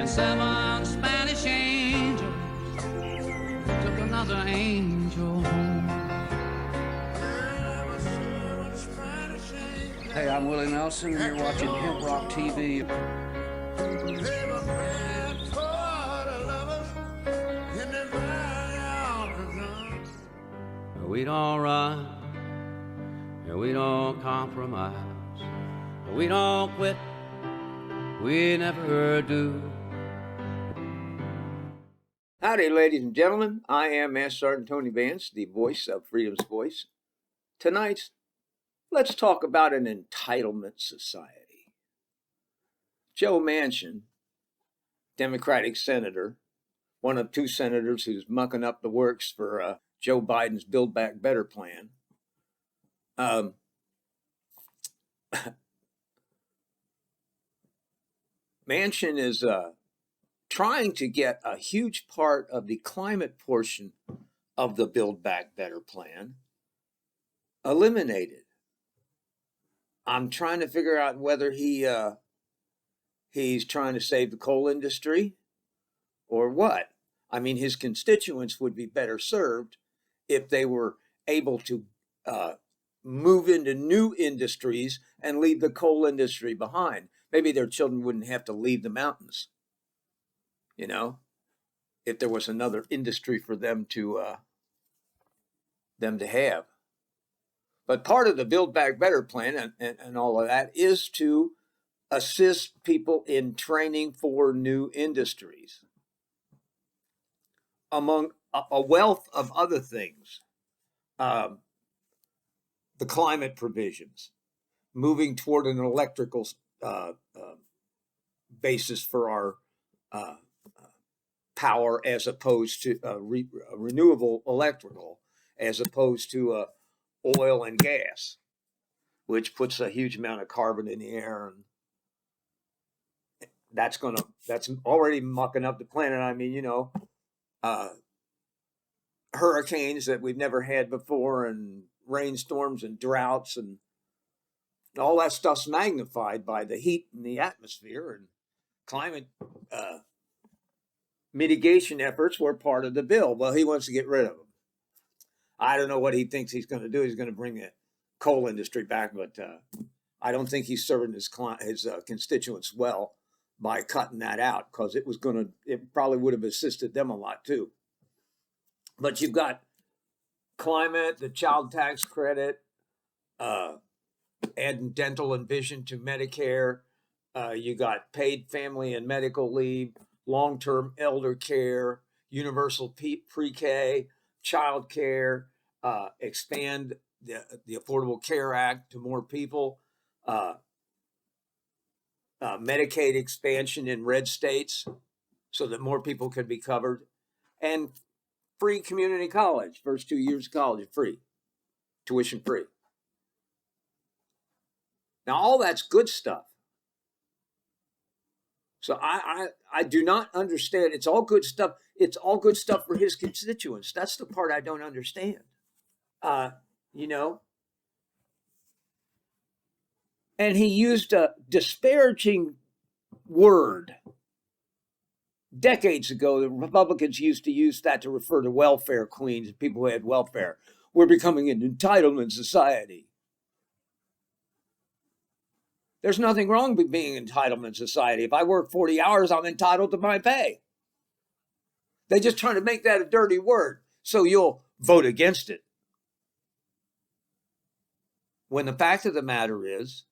and 7 Spanish angels took another angel home. Hey, I'm Willie Nelson, and you're watching HempRock TV. We don't run, and we don't compromise, we don't quit, we never do. Howdy, ladies and gentlemen. I am Master Sergeant Vance, the voice of Freedom's Voice. Tonight, let's talk about an entitlement society. Joe Manchin, Democratic senator, one of 2 senators who's mucking up the works for Joe Biden's Build Back Better plan. Manchin is trying to get a huge part of the climate portion of the Build Back Better plan eliminated. I'm trying to figure out whether he's trying to save the coal industry or what. I mean, his constituents would be better served if they were able to move into new industries and leave the coal industry behind. Maybe their children wouldn't have to leave the mountains, you know, if there was another industry for them to have. But part of the Build Back Better plan and all of that is to assist people in training for new industries, among a wealth of other things. The climate provisions, moving toward an electrical basis for our power as opposed to renewable electrical, as opposed to oil and gas, which puts a huge amount of carbon in the air, and that's already mucking up the planet. I mean, you know, hurricanes that we've never had before, and rainstorms and droughts, and all that stuff's magnified by the heat in the atmosphere, and climate mitigation efforts were part of the bill. Well, he wants to get rid of them. I don't know what he thinks he's going to do. He's going to bring the coal industry back, but I don't think he's serving his constituents well by cutting that out, because it probably would have assisted them a lot too. But you've got climate, the child tax credit, adding dental and vision to Medicare. You got paid family and medical leave, long-term elder care, universal pre-K, child care, expand the Affordable Care Act to more people, Medicaid expansion in red states so that more people could be covered, and free community college. First 2 years of college free, tuition free. Now, all that's good stuff. So I do not understand. It's all good stuff. It's all good stuff for his constituents. That's the part I don't understand. You know, and he used a disparaging word. Decades ago, the Republicans used to use that to refer to welfare queens, people who had welfare. We're becoming an entitlement society. There's nothing wrong with being an entitlement society. If I work 40 hours, I'm entitled to my pay. They're just trying to make that a dirty word, so you'll vote against it. When the fact of the matter is,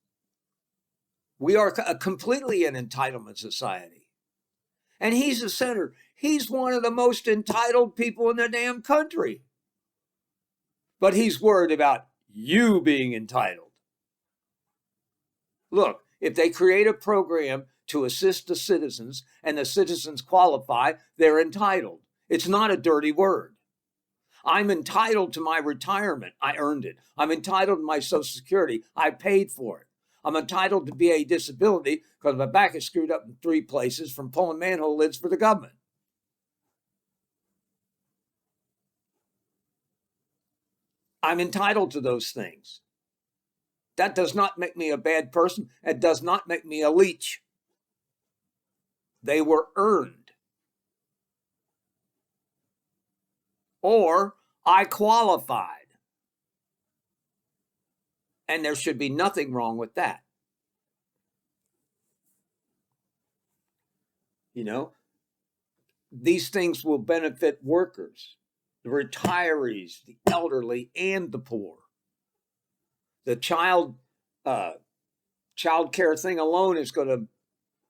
we are completely an entitlement society. And he's a senator. He's one of the most entitled people in the damn country. But he's worried about you being entitled. Look, if they create a program to assist the citizens and the citizens qualify, they're entitled. It's not a dirty word. I'm entitled to my retirement. I earned it. I'm entitled to my Social Security. I paid for it. I'm entitled to VA disability because my back is screwed up in 3 places from pulling manhole lids for the government. I'm entitled to those things. That does not make me a bad person. It does not make me a leech. They were earned. Or I qualified. And there should be nothing wrong with that. You know, these things will benefit workers, the retirees, the elderly, and the poor. The child care thing alone is going to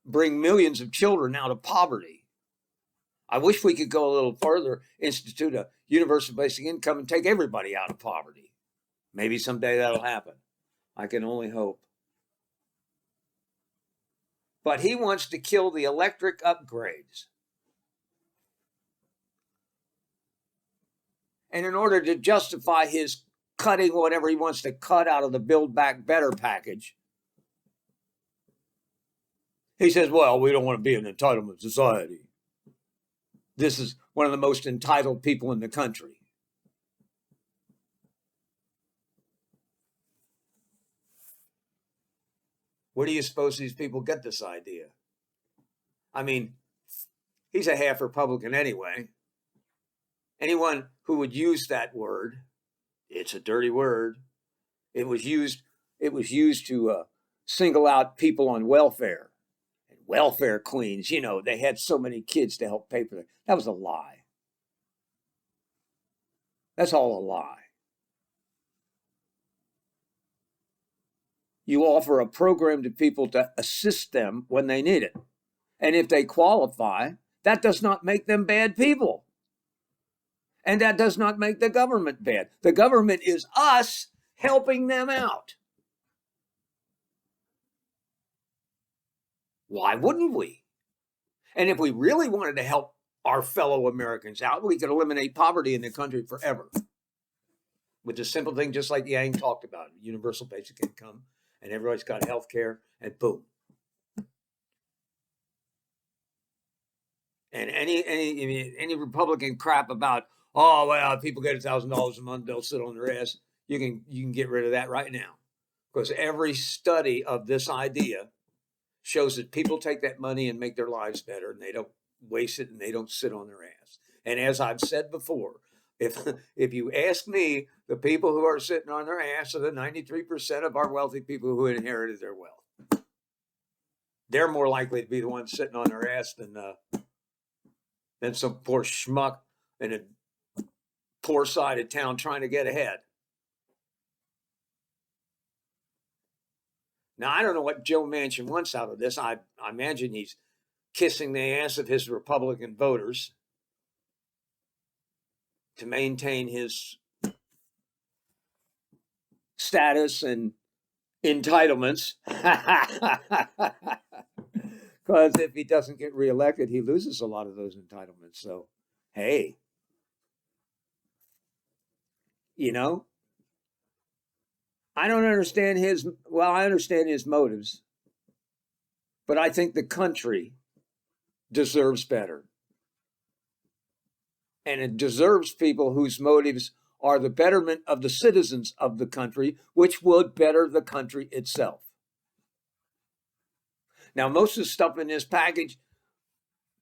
bring millions of children out of poverty. I wish we could go a little further, institute a universal basic income and take everybody out of poverty. Maybe someday that'll happen. I can only hope. But he wants to kill the electric upgrades. And in order to justify his cutting whatever he wants to cut out of the Build Back Better package, he says, well, we don't want to be an entitlement society. This is one of the most entitled people in the country. Where do you suppose these people get this idea? I mean, he's a half Republican anyway. Anyone who would use that word, it's a dirty word. It was used to single out people on welfare. And welfare queens, you know, they had so many kids to help pay for it. That was a lie. That's all a lie. You offer a program to people to assist them when they need it. And if they qualify, that does not make them bad people. And that does not make the government bad. The government is us helping them out. Why wouldn't we? And if we really wanted to help our fellow Americans out, we could eliminate poverty in the country forever. With a simple thing, just like Yang talked about, universal basic income, and everybody's got health care, and boom. And any Republican crap about, oh, well, if people get $1,000 a month, they'll sit on their ass. You can get rid of that right now. Because every study of this idea shows that people take that money and make their lives better, and they don't waste it, and they don't sit on their ass. And as I've said before, if you ask me, the people who are sitting on their ass are the 93% of our wealthy people who inherited their wealth. They're more likely to be the ones sitting on their ass than some poor schmuck in a poor side of town trying to get ahead. Now, I don't know what Joe Manchin wants out of this. I imagine he's kissing the ass of his Republican voters to maintain his status and entitlements. Because if he doesn't get reelected, he loses a lot of those entitlements. So, hey, you know, I don't understand I understand his motives, but I think the country deserves better. And it deserves people whose motives are the betterment of the citizens of the country, which would better the country itself. Now, most of the stuff in this package,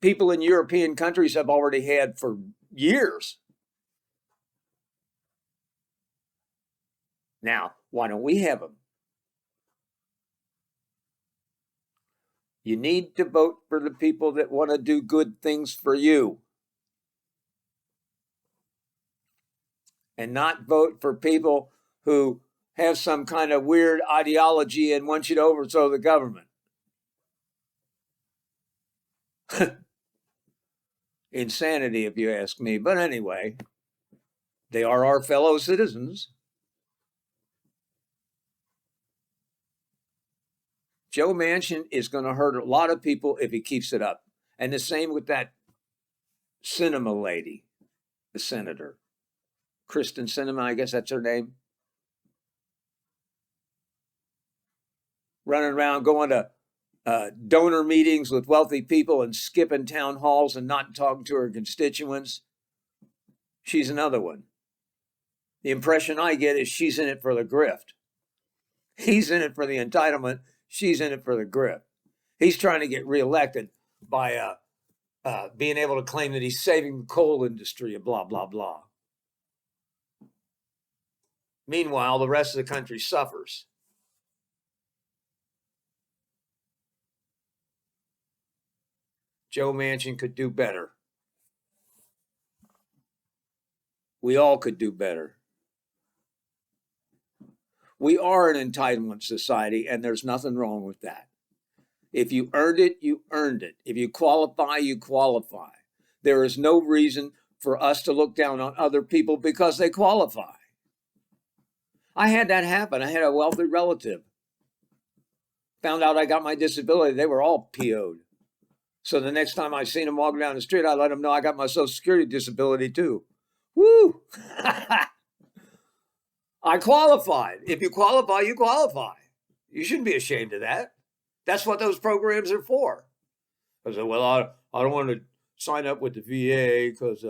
people in European countries have already had for years. Now, why don't we have them? You need to vote for the people that want to do good things for you. And not vote for people who have some kind of weird ideology and want you to overthrow the government. Insanity, if you ask me. But anyway, they are our fellow citizens. Joe Manchin is going to hurt a lot of people if he keeps it up. And the same with that Sinema lady, the senator. Kristen Sinema, I guess that's her name. Running around going to donor meetings with wealthy people and skipping town halls and not talking to her constituents. She's another one. The impression I get is she's in it for the grift. He's in it for the entitlement. She's in it for the grift. He's trying to get reelected. by being able to claim that he's saving the coal industry and blah, blah, blah. Meanwhile, the rest of the country suffers. Joe Manchin could do better. We all could do better. We are an entitlement society, and there's nothing wrong with that. If you earned it, you earned it. If you qualify, you qualify. There is no reason for us to look down on other people because they qualify. I had that happen. I had a wealthy relative. Found out I got my disability. They were all PO'd. So the next time I seen them walking down the street, I let them know I got my Social Security disability too. Woo! I qualified. If you qualify, you qualify. You shouldn't be ashamed of that. That's what those programs are for. I said, well, I don't want to sign up with the VA because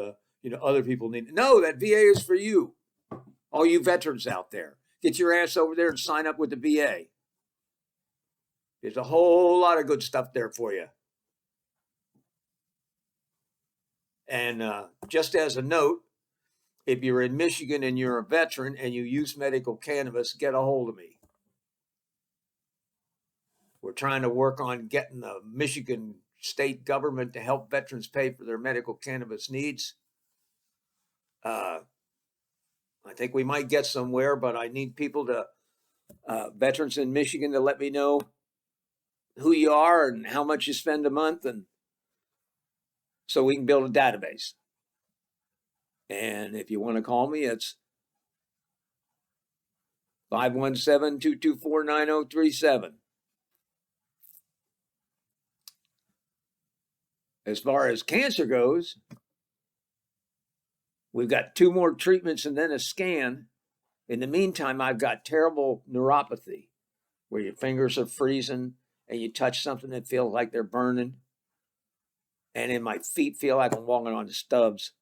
other people need. No, that VA is for you. All you veterans out there, get your ass over there and sign up with the VA. There's a whole lot of good stuff there for you. And just as a note, if you're in Michigan and you're a veteran and you use medical cannabis, get a hold of me. We're trying to work on getting the Michigan state government to help veterans pay for their medical cannabis needs. I think we might get somewhere, but I need people veterans in Michigan to let me know who you are and how much you spend a month, and so we can build a database. And if you want to call me, it's 517-224-9037. As far as cancer goes, we've got 2 more treatments and then a scan. In the meantime, I've got terrible neuropathy, where your fingers are freezing and you touch something that feels like they're burning. And then my feet feel like I'm walking on the stubs.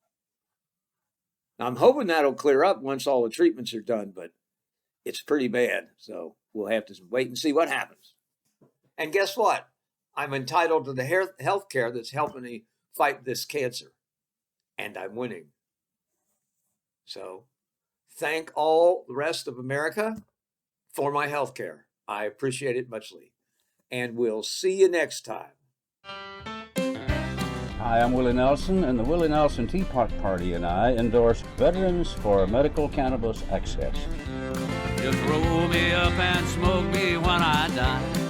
Now, I'm hoping that'll clear up once all the treatments are done, but it's pretty bad. So we'll have to wait and see what happens. And guess what? I'm entitled to the health care that's helping me fight this cancer. And I'm winning. So thank all the rest of America for my health care. I appreciate it muchly. And we'll see you next time. Hi, I'm Willie Nelson, and the Willie Nelson Teapot Party and I endorse Veterans for Medical Cannabis Access. Just roll me up and smoke me when I die.